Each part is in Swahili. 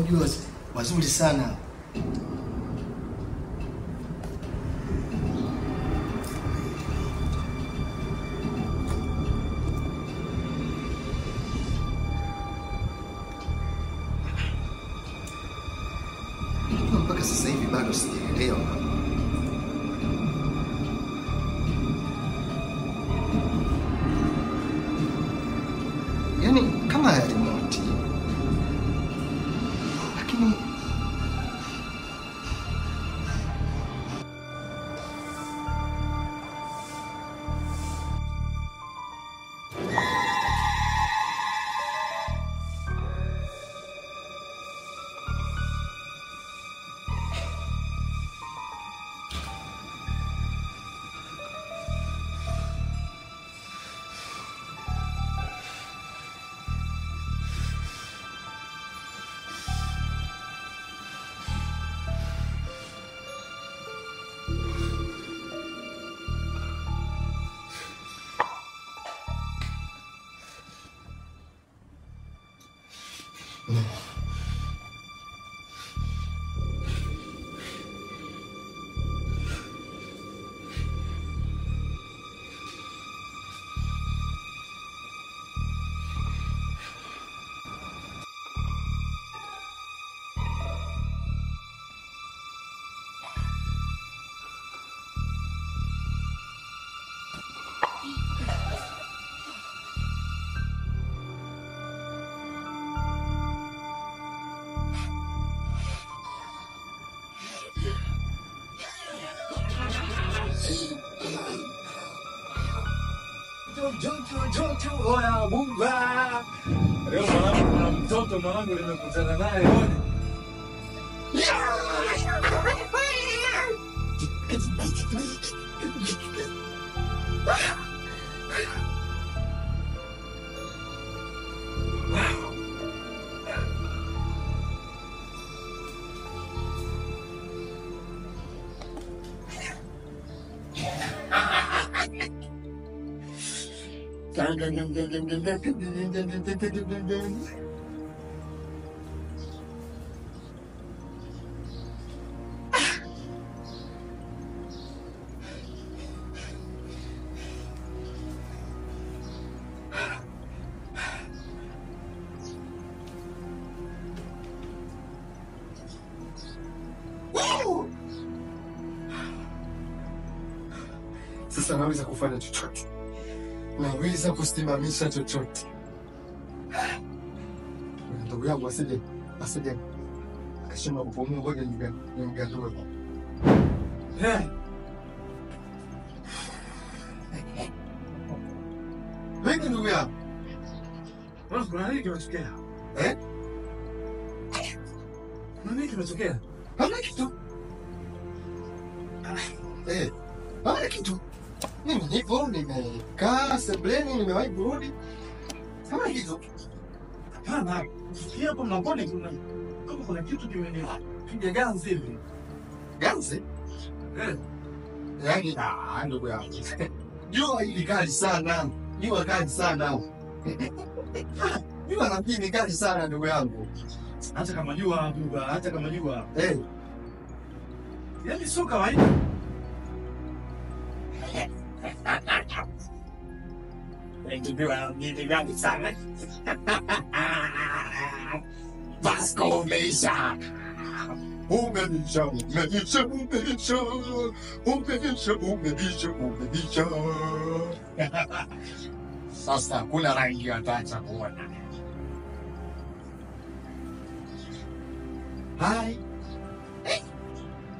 unajua wazuri sana. Mpaka sasa hivi bado sijaelewa. Yaani kama ya remote. Lakini Jojo oya bumba. Leo mwanangu kuna mtoto mwanangu nimekutana naye leo. sasa naweza kufanya chochote. Naweza kusimamisha chochote. Ndugu yangu asije akasema kupumua ngoja nimgandue. Vipi ndugu yangu? Kuna nini kimetokea? Kuna nini kimetokea? Hamna kitu. Hamna kitu. Mimi nipo nimekaa sebuleni nimewahi kurudi. Hamna kitu. Hapana, sikia hapo mlangoni kuna kitu kimepiga ganzi hivi. Ganzi? Yaani ndugu yangu. Jua hili kali sana. Jua kali sana. Jua napini kali sana ndugu yangu. Hata kama jua buga, hata kama jua. Yaani sio kawaida. Ndio ni gani sana. Vasco umeisha. Umeisha. Sasa kuna rangi ataanza kuona. Hai.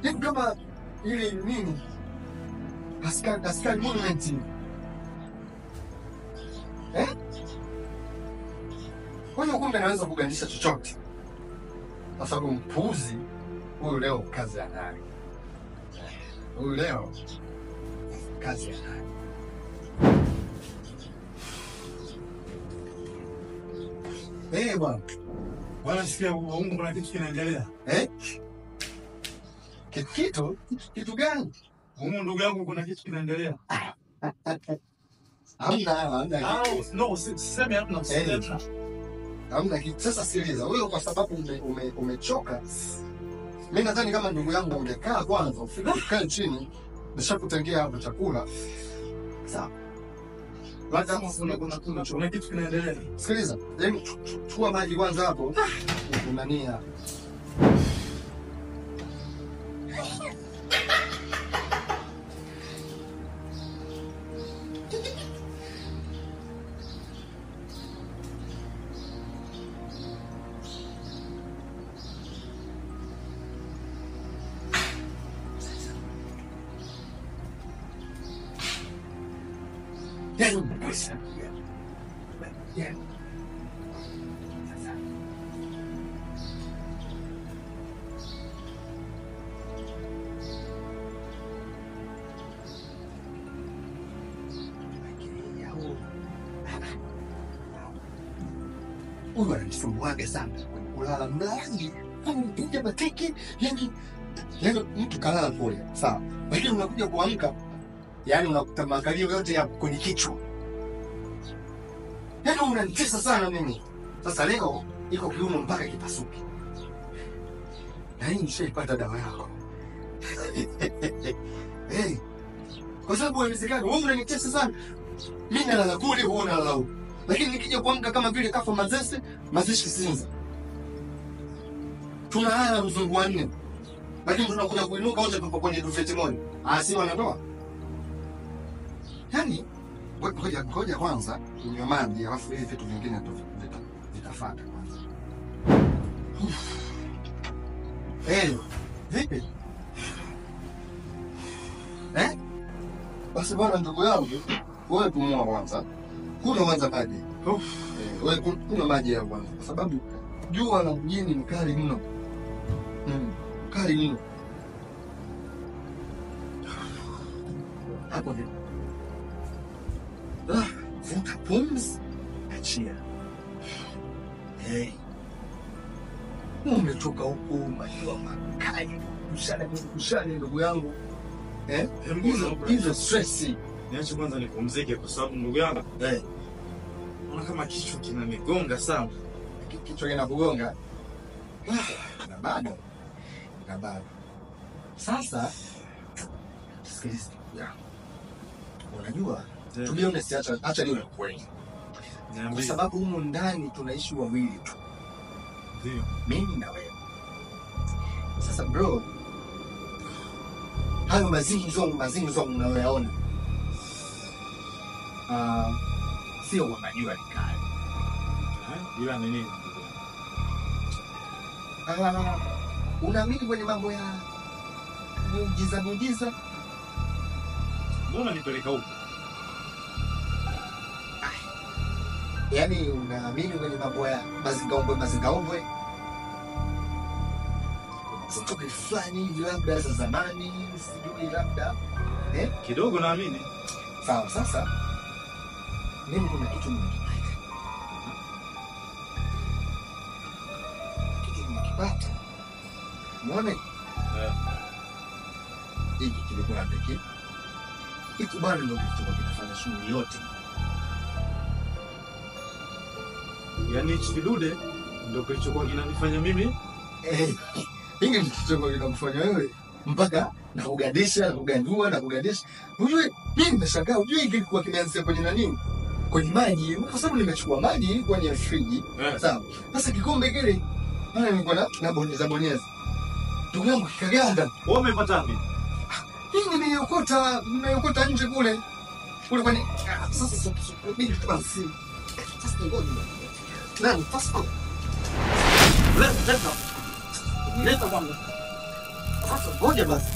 Ni kama ile nini? Askari monument. Kwa hiyo kumbe naweza kugandisha chochote. Sasa huyu mpuzi huyu leo kazi anayo. Huyu leo kazi anayo. Bwana. Bwana sikia huko kuna kitu kinaendelea. Kitu gani? Huko ndugu yangu kuna kitu kinaendelea. Hamna. No, sema hapa. Hamna kitu. Sasa sikiliza, wewe kwa sababu umechoka. Mimi nadhani kama ndugu yangu ungekaa kwanza, ufike chini, nishakutengia hapa chakula. Sawa. Baada kuna kitu kinaendelea. Sikiliza, hebu chukua maji kwanza hapo. Unania. Huyu ananisumbua sana. Kulala mlangi, anapiga mateke, yani mtu kalala pole. Sawa. Lakini unakuja kuamka, yani unakuta makalio yote ya kwenye kichwa. Yani unanitesa sana mimi. Sasa leo iko kiuno mpaka kipasuke. Na hii nishaipata dawa yako. Hey. Kwa sababu inawezekana wewe unanitesa sana. Mimi nalala kule, wewe unalala huko. Lakini nikija kuamka kama vile kafa mazishi Sinza. Tunalala mzungu wanne. Lakini tunakuja kuinuka wote tupo kwenye dufeti moja. Si wanatoa. Yaani ngoja kwanza unywe maji alafu hivi vitu vingine vitafuata kwanza. Vipi? Basi bwana ndugu yangu, wewe pumua kwanza. Kunywa kwanza maji. Wewe kunywa maji ya kwanza kwa sababu jua la mjini ni kali mno. Kali mno. Hapo ndipo. Vuta pumzi, achia. Umetoka huko majua makali, kushale ndugu yangu. Hizo stress. Niache kwanza nipumzike kwa sababu ndugu yangu. Naona kama kichwa kinanigonga sana. Kichwa kinakugonga? Na bado. Sasa sikiliza. Unajua? Tulione acha niwe kweli. Kwa sababu humu ndani tunaishi wawili tu. Ndio. Mimi na wewe. Sasa bro, hayo mazinzo unayoyaona. Sio unajua ni kali. Ila nini? Unaamini kwenye mambo ya muujiza? Mbona nipeleka huko? Yaani unaamini kwenye mambo ya mazingaombwe? Story fulani hivi labda za zamani, sijui labda. Kidogo naamini. Sawa, sasa mimi kuna kitu nimekipata. Nimekipata. Muone? Hiki kilikuwa pekee. Hiki bwana ndio kinafanya shughuli yote. Yaani hichi kidude ndio kilichokuwa kinanifanya mimi hiki kilichokuwa kinakufanya wewe mpaka na kugandua. Unajua mimi nimeshangaa, unajua hiki kilikuwa kimeanzia kwenye nani? Kwenye maji, kwa sababu nimechukua maji kwenye friji. Sawa. Sasa kikombe kile bana nilikuwa na bonyeza. Ndugu yangu kikaganda. Wewe umepata wapi? Hii nimeiokota nje kule kwenye sasa mimi tuanzi. Sasa ngoja. Nani passport? Leta bwana. Sasa ngoja basi.